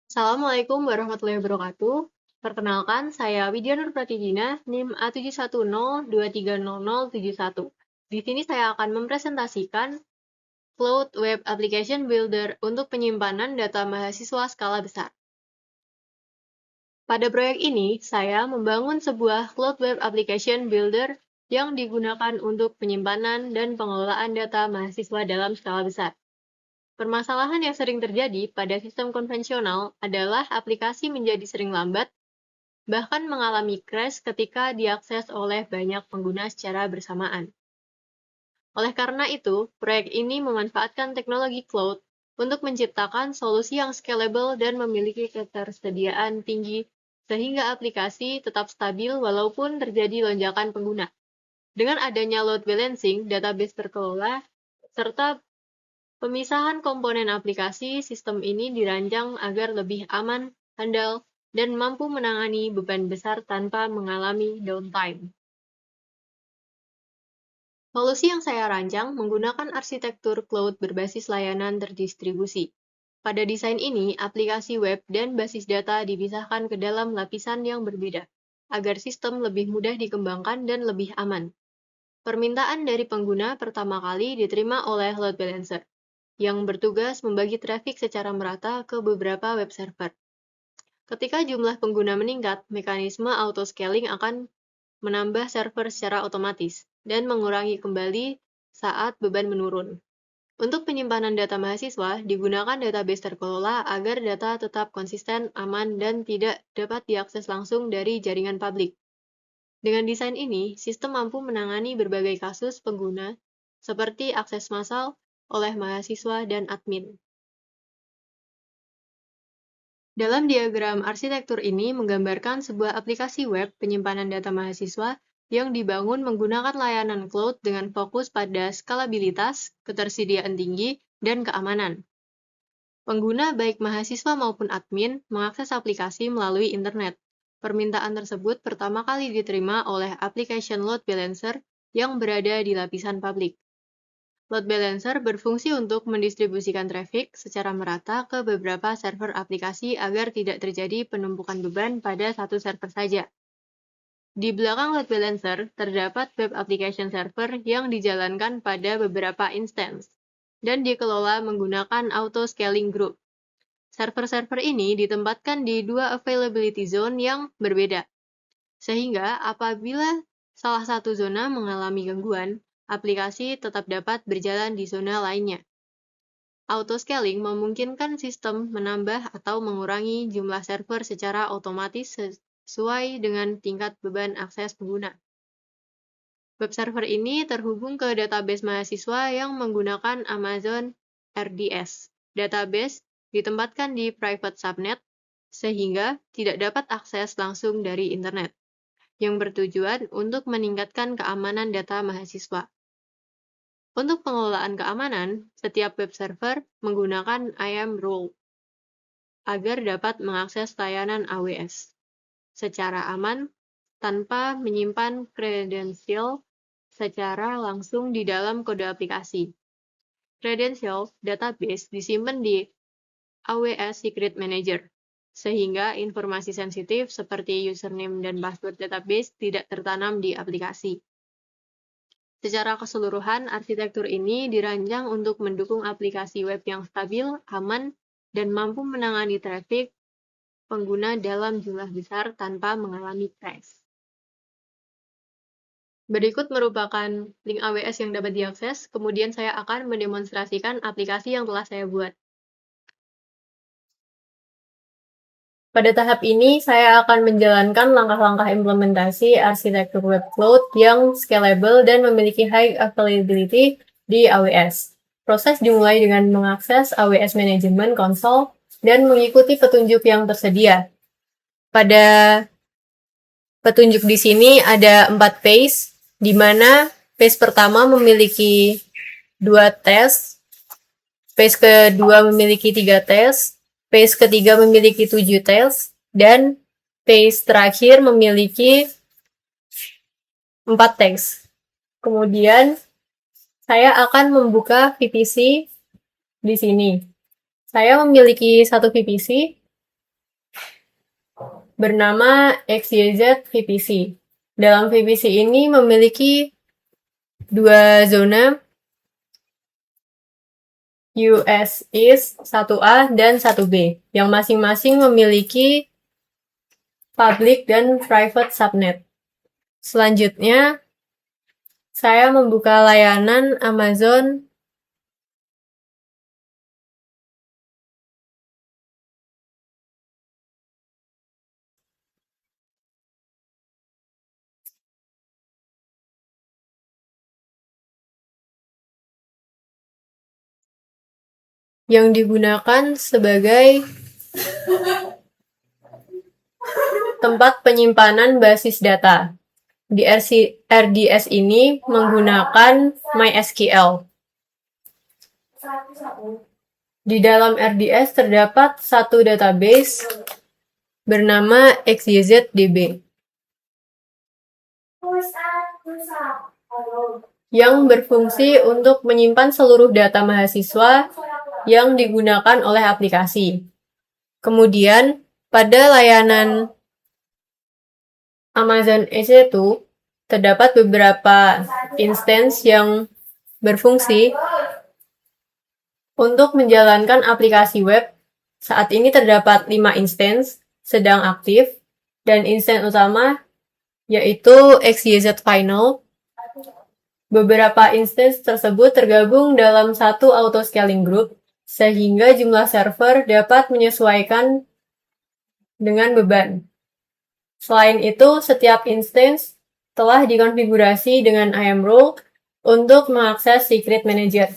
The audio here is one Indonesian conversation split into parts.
Assalamualaikum warahmatullahi wabarakatuh. Perkenalkan, saya Widya Nur Pratidina, NIM A710230071. Di sini saya akan mempresentasikan Cloud Web Application Builder untuk penyimpanan data mahasiswa skala besar. Pada proyek ini, saya membangun sebuah Cloud Web Application Builder yang digunakan untuk penyimpanan dan pengelolaan data mahasiswa dalam skala besar. Permasalahan yang sering terjadi pada sistem konvensional adalah aplikasi menjadi sering lambat, bahkan mengalami crash ketika diakses oleh banyak pengguna secara bersamaan. Oleh karena itu, proyek ini memanfaatkan teknologi cloud untuk menciptakan solusi yang scalable dan memiliki ketersediaan tinggi sehingga aplikasi tetap stabil walaupun terjadi lonjakan pengguna. Dengan adanya load balancing, database terkelola, serta pemisahan komponen aplikasi, sistem ini dirancang agar lebih aman, handal, dan mampu menangani beban besar tanpa mengalami downtime. Solusi yang saya rancang menggunakan arsitektur cloud berbasis layanan terdistribusi. Pada desain ini, aplikasi web dan basis data dipisahkan ke dalam lapisan yang berbeda, agar sistem lebih mudah dikembangkan dan lebih aman. Permintaan dari pengguna pertama kali diterima oleh load balancer, yang bertugas membagi traffic secara merata ke beberapa web server. Ketika jumlah pengguna meningkat, mekanisme auto-scaling akan menambah server secara otomatis dan mengurangi kembali saat beban menurun. Untuk penyimpanan data mahasiswa, digunakan database terkelola agar data tetap konsisten, aman, dan tidak dapat diakses langsung dari jaringan publik. Dengan desain ini, sistem mampu menangani berbagai kasus pengguna, seperti akses massal oleh mahasiswa dan admin. Dalam diagram arsitektur ini menggambarkan sebuah aplikasi web penyimpanan data mahasiswa yang dibangun menggunakan layanan cloud dengan fokus pada skalabilitas, ketersediaan tinggi, dan keamanan. Pengguna baik mahasiswa maupun admin mengakses aplikasi melalui internet. Permintaan tersebut pertama kali diterima oleh application load balancer yang berada di lapisan publik. Load balancer berfungsi untuk mendistribusikan traffic secara merata ke beberapa server aplikasi agar tidak terjadi penumpukan beban pada satu server saja. Di belakang load balancer, terdapat web application server yang dijalankan pada beberapa instance dan dikelola menggunakan auto-scaling group. Server-server ini ditempatkan di dua availability zone yang berbeda, sehingga apabila salah satu zona mengalami gangguan, aplikasi tetap dapat berjalan di zona lainnya. Auto-scaling memungkinkan sistem menambah atau mengurangi jumlah server secara otomatis sesuai dengan tingkat beban akses pengguna. Web server ini terhubung ke database mahasiswa yang menggunakan Amazon RDS. Database ditempatkan di private subnet, sehingga tidak dapat akses langsung dari internet, yang bertujuan untuk meningkatkan keamanan data mahasiswa. Untuk pengelolaan keamanan, setiap web server menggunakan IAM role agar dapat mengakses layanan AWS secara aman tanpa menyimpan kredensial secara langsung di dalam kode aplikasi. Kredensial database disimpan di AWS Secret Manager, sehingga informasi sensitif seperti username dan password database tidak tertanam di aplikasi. Secara keseluruhan, arsitektur ini dirancang untuk mendukung aplikasi web yang stabil, aman, dan mampu menangani traffic pengguna dalam jumlah besar tanpa mengalami crash. Berikut merupakan link AWS yang dapat diakses, kemudian saya akan mendemonstrasikan aplikasi yang telah saya buat. Pada tahap ini, saya akan menjalankan langkah-langkah implementasi arsitektur web cloud yang scalable dan memiliki high availability di AWS. Proses dimulai dengan mengakses AWS Management Console dan mengikuti petunjuk yang tersedia. Pada petunjuk di sini ada 4 phase, di mana phase pertama memiliki 2 tes, phase kedua memiliki 3 tes, phase ketiga memiliki 7 tes, dan phase terakhir memiliki 4 tes. Kemudian, saya akan membuka VPC di sini. Saya memiliki satu VPC, bernama XYZ VPC. Dalam VPC ini memiliki dua zona, US East 1A dan 1B, yang masing-masing memiliki public dan private subnet. Selanjutnya, saya membuka layanan Amazon yang digunakan sebagai tempat penyimpanan basis data. Di RDS ini menggunakan MySQL. Di dalam RDS terdapat satu database bernama XYZDB yang berfungsi untuk menyimpan seluruh data mahasiswa yang digunakan oleh aplikasi. Kemudian, pada layanan Amazon EC2, terdapat beberapa instance yang berfungsi untuk menjalankan aplikasi web. Saat ini terdapat 5 instance sedang aktif, dan instance utama yaitu XYZ Final. Beberapa instance tersebut tergabung dalam satu auto-scaling group, sehingga jumlah server dapat menyesuaikan dengan beban. Selain itu, setiap instance telah dikonfigurasi dengan IAM role untuk mengakses Secret Manager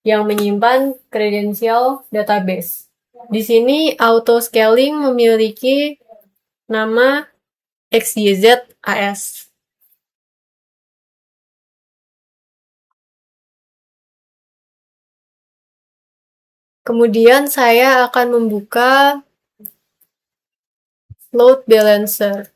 yang menyimpan kredensial database. Di sini, auto-scaling memiliki nama XYZ AS. Kemudian saya akan membuka load balancer.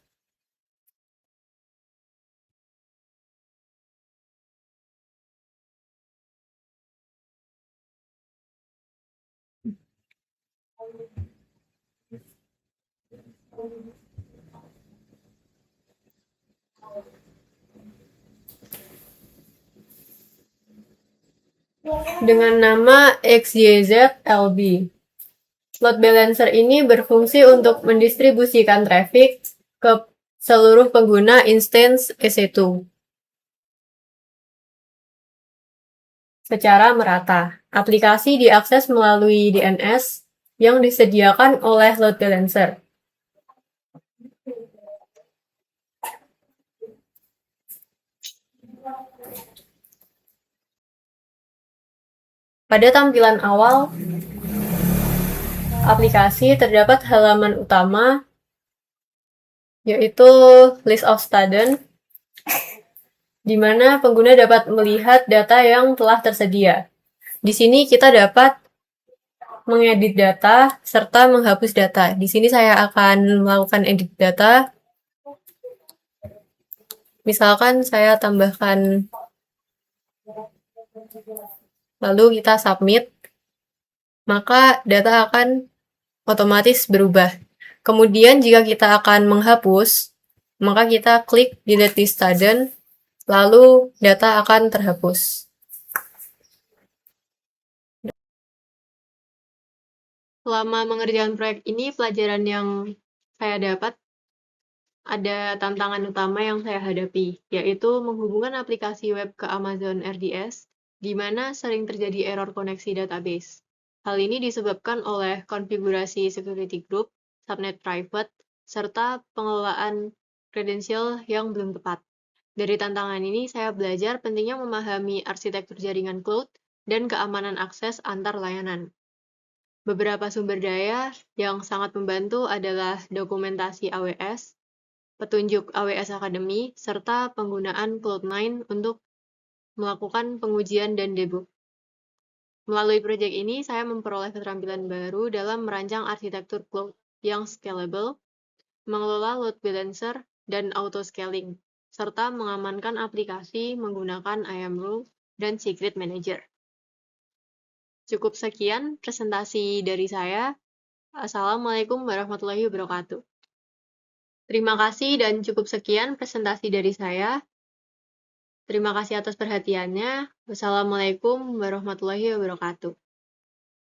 Dengan nama XYZ-LB. Load balancer ini berfungsi untuk mendistribusikan traffic ke seluruh pengguna instance EC2 secara merata. Aplikasi diakses melalui DNS yang disediakan oleh load balancer. Pada tampilan awal aplikasi terdapat halaman utama, yaitu list of students, di mana pengguna dapat melihat data yang telah tersedia. Di sini kita dapat mengedit data serta menghapus data. Di sini saya akan melakukan edit data. Misalkan saya tambahkan, lalu kita submit, maka data akan otomatis berubah. Kemudian jika kita akan menghapus, maka kita klik delete this student, lalu data akan terhapus. Selama mengerjakan proyek ini, pelajaran yang saya dapat, ada tantangan utama yang saya hadapi, yaitu menghubungkan aplikasi web ke Amazon RDS, di mana sering terjadi error koneksi database. Hal ini disebabkan oleh konfigurasi security group, subnet private, serta pengelolaan kredensial yang belum tepat. Dari tantangan ini, saya belajar pentingnya memahami arsitektur jaringan cloud dan keamanan akses antar layanan. Beberapa sumber daya yang sangat membantu adalah dokumentasi AWS, petunjuk AWS Academy, serta penggunaan Cloud9 untuk melakukan pengujian dan debug. Melalui proyek ini, saya memperoleh keterampilan baru dalam merancang arsitektur cloud yang scalable, mengelola load balancer dan auto-scaling, serta mengamankan aplikasi menggunakan IAM rule dan secret manager. Cukup sekian presentasi dari saya. Assalamualaikum warahmatullahi wabarakatuh. Terima kasih dan cukup sekian presentasi dari saya. Terima kasih atas perhatiannya. Wassalamualaikum warahmatullahi wabarakatuh.